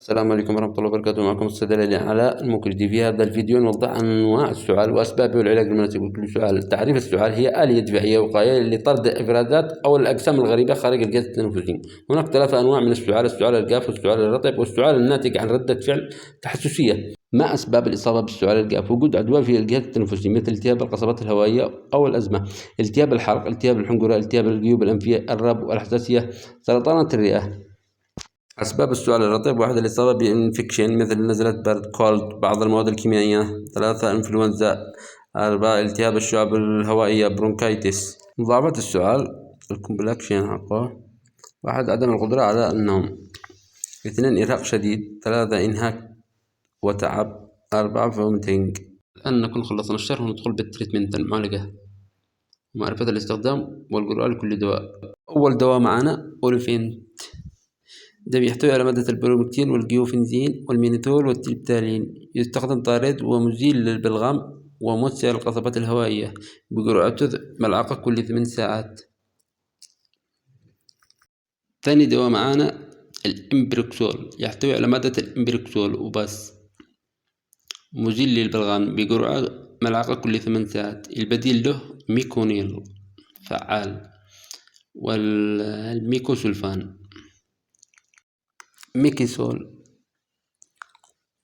السلام عليكم ورحمة الله وبركاته. معكم الصيدلي علاء المكردي. في هذا الفيديو نوضح أنواع السعال وأسبابه والعلاج المناسب لكل سعال. تعريف السعال هي آلية دفاعية وقائية لطرد الإفرازات أو الأجسام الغريبة خارج الجهاز التنفسي. هناك 3 أنواع من السعال: السعال الجاف والسعال الرطب والسعال الناتج عن ردة فعل تحسسية. ما أسباب الإصابة بالسعال الجاف؟ وجود عدوى في الجهاز التنفسي مثل التهاب القصبات الهوائية أو الأزمة، التهاب الحلق، التهاب الحنجرة، التهاب الجيوب الأنفية، الربو، الحساسية، سرطانات الرئة. أسباب السعال الرطب: 1. الإصابة بإنفكشن مثل نزلة برد كولد، بعض المواد الكيميائية. 3. إنفلونزا. 4. التهاب الشعب الهوائية برونكايتس. مضاعفات السعال الكومبلاكشن حقه: 1. عدم القدرة على النوم. 2. إرهاق شديد. 3. إنهاك وتعب. 4. فومتنج. الآن نكون خلصنا الشرح وندخل بالتريتمنت المعالجة، معرفة الاستخدام والجرعة لكل دواء. أول دواء معنا أوليفين، ده بيحتوي على مادة البرومكتين والجيوفنزين والمينيتول والتريبتالين. يستخدم طارد ومزيل للبلغم ومسير القصبات الهوائية بجرعته ملعقة كل 8 ساعات. ثاني دواء معانا الإمبريكسول، يحتوي على مادة الإمبريكسول وبس، مزيل للبلغم بجرعة ملعقة كل 8 ساعات. البديل له ميكونيل فعال والميكوسولفان. ميكيسول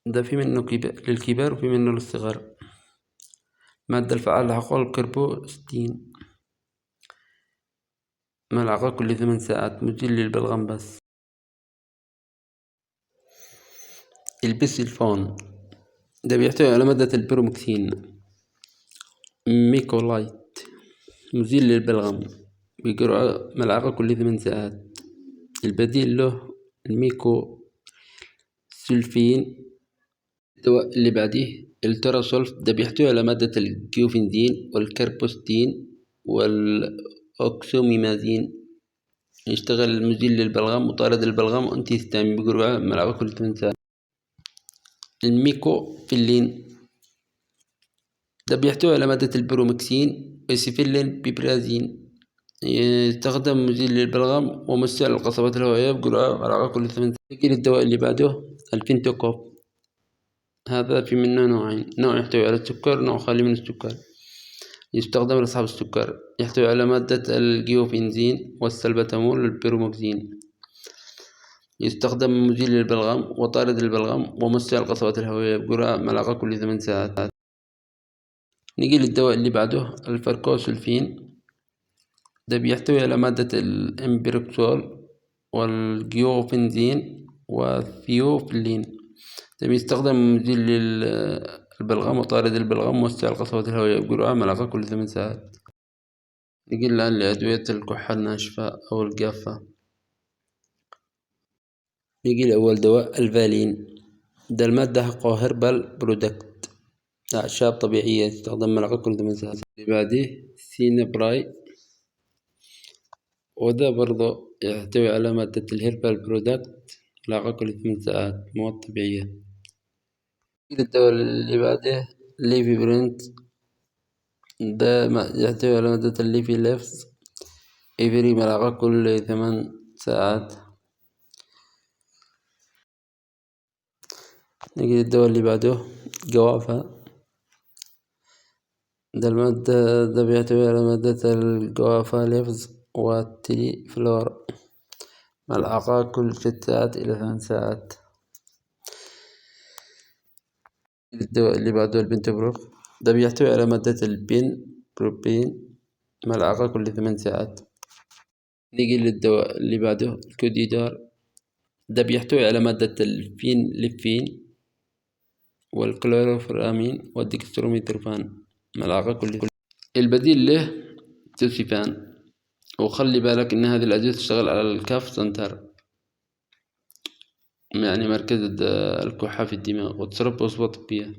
ده في منه للكبار وفي منه للصغار. مادة الفعالة حقول الكربوستين، ملعقة كل 8 ساعات، مزيل للبلغم بس. البيسلفون ده بيحتوي على مادة البرومكسين ميكولايت، مزيل للبلغم بجرعة ملعقة كل 8 ساعات. البديل له الميكو سلفين. الدواء اللي بعديه التراسولف، ده بيحتوي على مادة الجيوفنزين والكربوستين والأوكسوميمازين. يشتغل مزيل للبلغم وطارد البلغم وأنتي هيستامين بجرعة ملعقة كل 8 ساعات. الميكوفيلين ده بيحتوي على مادة البرومكسين وسيفيلين بيبرازين. يستخدم مزيل للبلغم ومسيل القصبات الهوائية بجرعة ملعقة كل 8 ساعات. نيجي للدواء اللي بعده الفينتوكوف، هذا في منه نوعين: نوع يحتوي على السكر، نوع خالي من السكر. يستخدم لأصحاب السكر. يحتوي على مادة الجيوفينزين والسلبتامول والبيروموكسين. يستخدم مزيل للبلغم وطارد البلغم ومسيل القصبات الهوائية بجرعة ملعقة كل 8 ساعات. نيجي للدواء اللي بعده الفركوسولفين، ده بيحتوي على مادة الامبريكسول والجيوفنزين والثيوفلين. ده بيستخدم مزيل للبلغم وطارد البلغم ومسيل القصبات الهوائية بجرعة ملعقة كل 8 ساعات. نيجي الآن لأدوية الكحة الناشفة أو الجافة. نيجي لأول دواء الفالين، ده المادة حقه هربال برودكت، أعشاب طبيعية، تستخدم ملعقة كل 8 ساعات. اللي بعديه سينبراي، وده برضه يحتوي على مادة الهربال برودكت، ملعقة كل 8 ساعات، مواد طبيعية. الدواء اللي بعده ليفي برنت، ده يحتوي على مادة الليفي ليفز إيفري، ملعقة كل 8 ساعات. نيجي للدواء اللي بعده جوافة، ده بيحتوي على مادة الجوافة ليفز والتري فلور، ملعقة كل 6 ساعات إلى 8 ساعات. الدواء اللي بعده البنتبروك، ده بيحتوي على مادة البين بروبين، ملعقة كل 8 ساعات. نيجي للدواء اللي بعده الكوديدار، ده بيحتوي على مادة الفين ليفين والكلوروفرامين والديكستروميثورفان، ملعقة كل. البديل له توسيفان، وخلي بالك إن هذه الأدوية تشتغل على الكاف سنتر، يعني مركز الكحة في الدماغ، وتصرف بوصفة طبية.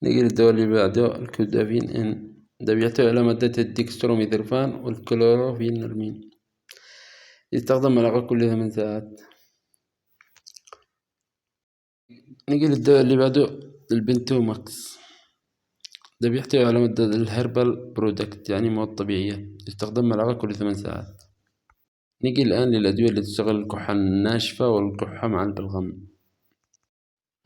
نيجي للدواء اللي بعده الكودافين إن، ده بيحتوي على مادة الديكستروميثورفان والكلوروفينرمين. يستخدم ملعقة كل 8 ساعات. نيجي للدواء اللي بعده البنتوماكس، ده بيحتوي على مادة الهربال برودكت، يعني مواد طبيعية، يستخدم ملعقة كل 8 ساعات. نيجي الآن للأدوية اللي تشتغل الكحة الناشفة والكحة مع البلغم.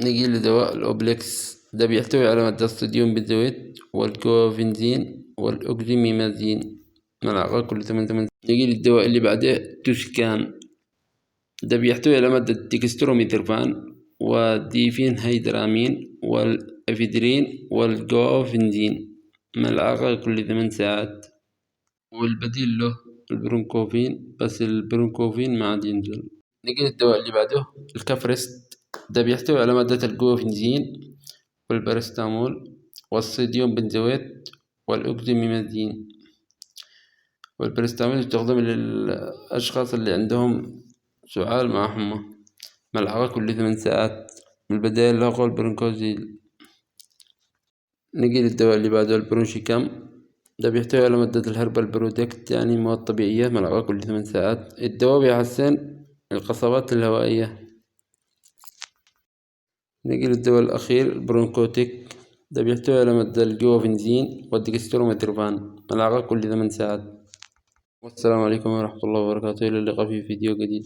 نجي لدواء الأوبليكس، ده بيحتوي على مادة الصوديوم بنزويت والكوفنزين والأوكزيميمازين، ملعقة كل 8. نجي للدواء اللي بعده توشكان، ده بيحتوي على مادة ديكستروميثرفان وديفين هيدرامين والأفيدرين والجوفنزين، ملعقة كل 8 ساعات. والبديل له البرونكوفين، بس البرونكوفين ما عاد ينزل. نجي للدواء اللي بعده الكافرست، ده بيحتوي على مادة الجوفنزين والبارستامول والصوديوم بنزويت والأوكزيميمازين. والبارستامول يستخدم للأشخاص اللي عندهم سعال مع حمى، ملعقة كل 8 ساعات. البدائل له هو البرونكوزيل. نجي للدواء اللي بعده البرونشيكام، ده بيحتوي على مادة الهربال برودكت، يعني مواد طبيعية، ملعقة كل 8 ساعات. الدواء بيحسن القصبات الهوائية. نجي للدواء الأخير البرونكوتيك، ده بيحتوي على مادة الجوفنزين والديكستروميثرفان، ملعقة كل 8 ساعات. والسلام عليكم ورحمة الله وبركاته، إلى اللقاء في فيديو جديد.